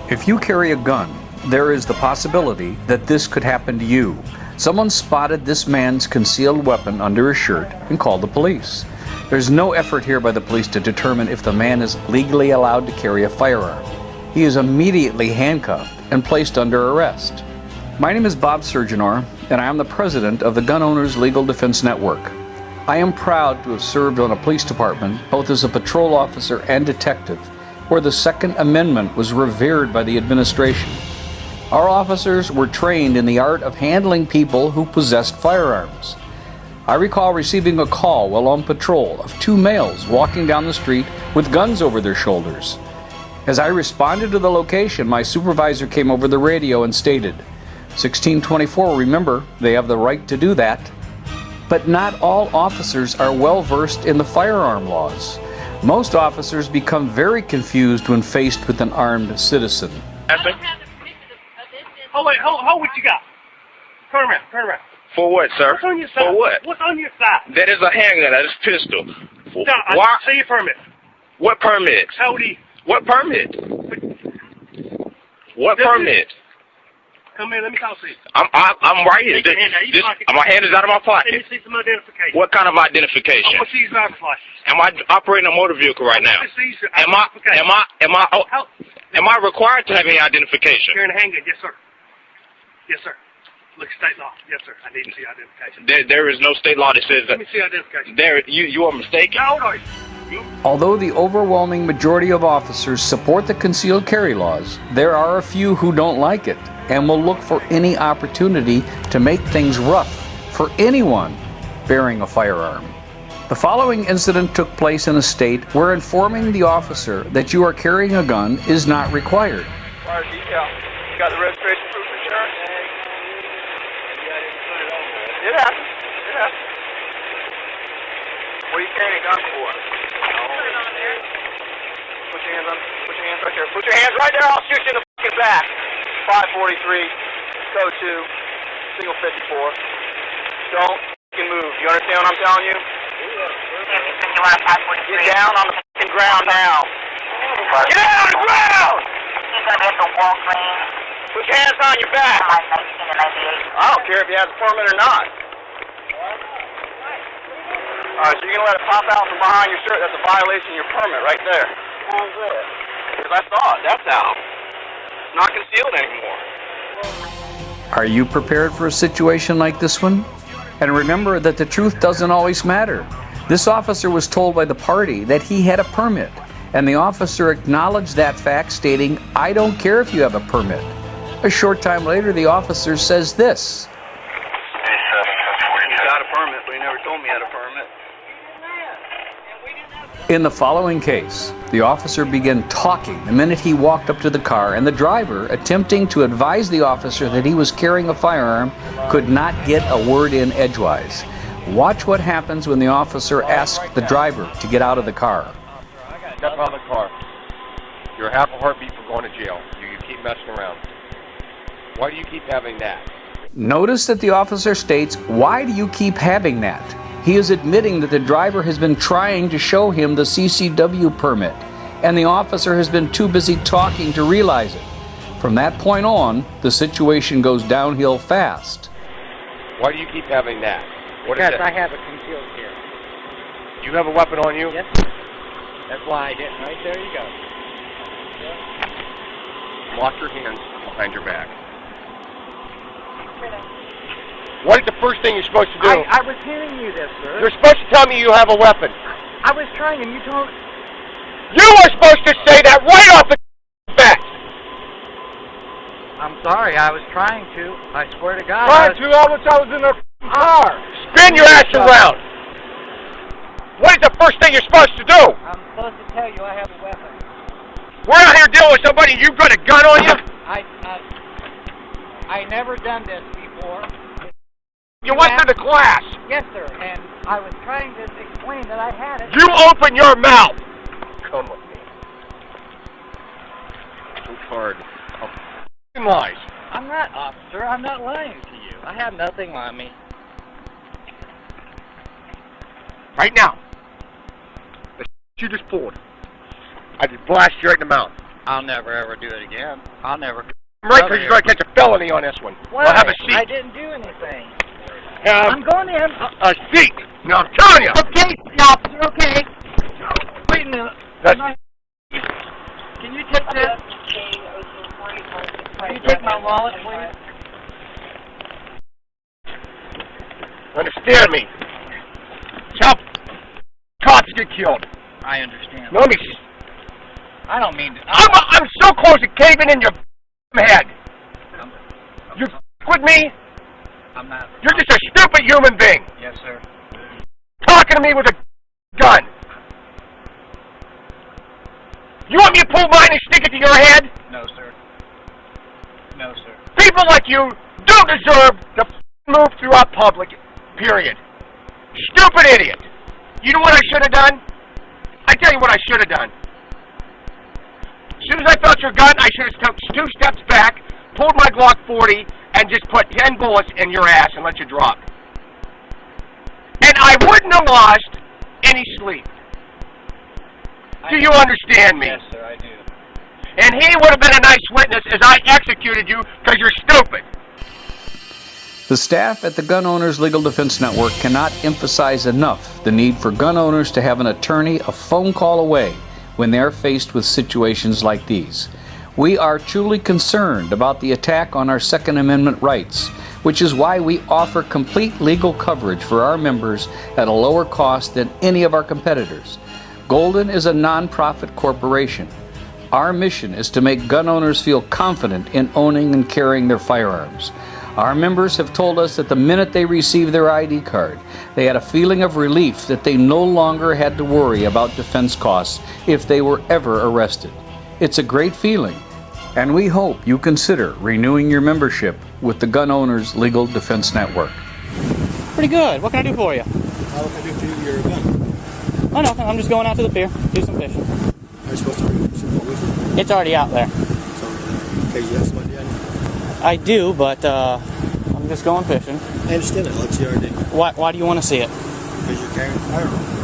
If you carry a gun, there is the possibility that this could happen to you. Someone spotted this man's concealed weapon under his shirt and called the police. There's no effort here by the police to determine if the man is legally allowed to carry a firearm. He is immediately handcuffed and placed under arrest. My name is Bob Surgenor, and I am the president of the Gun Owners Legal Defense Network. I am proud to have served on a police department, both as a patrol officer and detective, where the Second Amendment was revered by the administration. Our officers were trained in the art of handling people who possessed firearms. I recall receiving a call while on patrol of two males walking down the street with guns over their shoulders. As I responded to the location, my supervisor came over the radio and stated, 1624, remember, they have the right to do that. But not all officers are well versed in the firearm laws. Most officers become very confused when faced with an armed citizen. Oh wait, hold what you got. Turn around. For what, sir? What's on your side? For what? What's on your side? That is a handgun, that is a pistol. No, I see your permit. What permit? How old are you? What permit? What permit? Come here, let me talk to you. I'm right here. Take your hand out. My hand is out of my pocket. Let me see some identification. What kind of identification? I'm gonna see your driver's license. Am I operating a motor vehicle right now? Am I required to have any identification? You're in a handgun, yes sir. Yes sir. Look, state law. Yes sir. I need to see identification. There is no state law that says that. Let me see identification. You are mistaken. No. Although the overwhelming majority of officers support the concealed carry laws, there are a few who don't like it and will look for any opportunity to make things rough for anyone bearing a firearm. The following incident took place in a state where informing the officer that you are carrying a gun is not required. Fire detail. You got the registration proof insurance? It happens. What are you carrying a gun for? Put it on there. Put your hands right there. Put your hands right there. I'll shoot you in the fucking back. 543, code 2, single 54. Don't fucking move. You understand what I'm telling you? Get down on the fucking ground now. Get down on the ground! Put your hands on your back. I don't care if you have a permit or not. Alright, so you're going to let it pop out from behind your shirt. That's a violation of your permit right there. How's that? Because I saw it. That's how. It's not concealed anymore. Are you prepared for a situation like this one? And remember that the truth doesn't always matter. This officer was told by the party that he had a permit, and the officer acknowledged that fact, stating, "I don't care if you have a permit." A short time later, the officer says this. He's got a permit, but he never told me he had a permit. In the following case, the officer began talking the minute he walked up to the car, and the driver, attempting to advise the officer that he was carrying a firearm, could not get a word in edgewise. Watch what happens when the officer asks the driver to get out of the car. Step out of the car. You're half a heartbeat from going to jail. You keep messing around. Why do you keep having that? Notice that the officer states, "Why do you keep having that?" He is admitting that the driver has been trying to show him the CCW permit, and the officer has been too busy talking to realize it. From that point on, the situation goes downhill fast. Why do you keep having that? Because I have it concealed here. You have a weapon on you? Yes. That's why I didn't. Right there you go. Lock your hands behind your back. What is the first thing you're supposed to do? I was hearing you this, sir. You're supposed to tell me you have a weapon. I was trying, and you told... You were supposed to say that right off the bat! I'm sorry, I was trying to. I swear to God. I was in the car. Spin your ass around! What is the first thing you're supposed to do? I'm supposed to tell you I have a weapon. We're out here dealing with somebody, you got a gun on you? I never done this before. You went to the class. Yes, sir, and I was trying to explain that I had it. You open your mouth. Come with me. Too hard. Lies. I'm not, officer. I'm not lying to you. I have nothing on me. Right now. The you just pulled. I just blast you right in the mouth. I'll never ever do it again. I'll never. Right, because you're going to catch a felony on this one. Why? Well, have a seat. I didn't do anything. I'm going in. A seat. No, I'm telling you. Okay, officer. Okay. Wait a minute. Can you take this? Can you take my wallet, please? Understand me. It's how cops get killed. I understand. Let me. I don't mean to. I'm so close to caving in your head. You with me? I'm not. You're just a stupid human being. Yes, sir. Talking to me with a gun. You want me to pull mine and stick it to your head? No, sir. No, sir. People like you don't deserve to move throughout public, period. Stupid idiot. You know what I should have done? I tell you what I should have done. As soon as I felt your gun, I should have took 2 steps back, pulled my Glock 40, and just put 10 bullets in your ass and let you drop. And I wouldn't have lost any sleep. Do you understand me? Yes, sir, I do. And he would have been a nice witness as I executed you because you're stupid. The staff at the Gun Owners Legal Defense Network cannot emphasize enough the need for gun owners to have an attorney a phone call away when they are faced with situations like these. We are truly concerned about the attack on our Second Amendment rights, which is why we offer complete legal coverage for our members at a lower cost than any of our competitors. Golden is a non-profit corporation. Our mission is to make gun owners feel confident in owning and carrying their firearms. Our members have told us that the minute they received their ID card, they had a feeling of relief that they no longer had to worry about defense costs if they were ever arrested. It's a great feeling, and we hope you consider renewing your membership with the Gun Owners Legal Defense Network. Pretty good. What can I do for you? What can I do for you? Your gun. Oh, no, I'm just going out to the pier, do some fishing. Are you supposed to bring your boat with you? It's already out there. So, okay, you have somebody on you? I do, but I'm just going fishing. I understand that. I'll let you already. Why do you want to see it? Because you're carrying a firearm.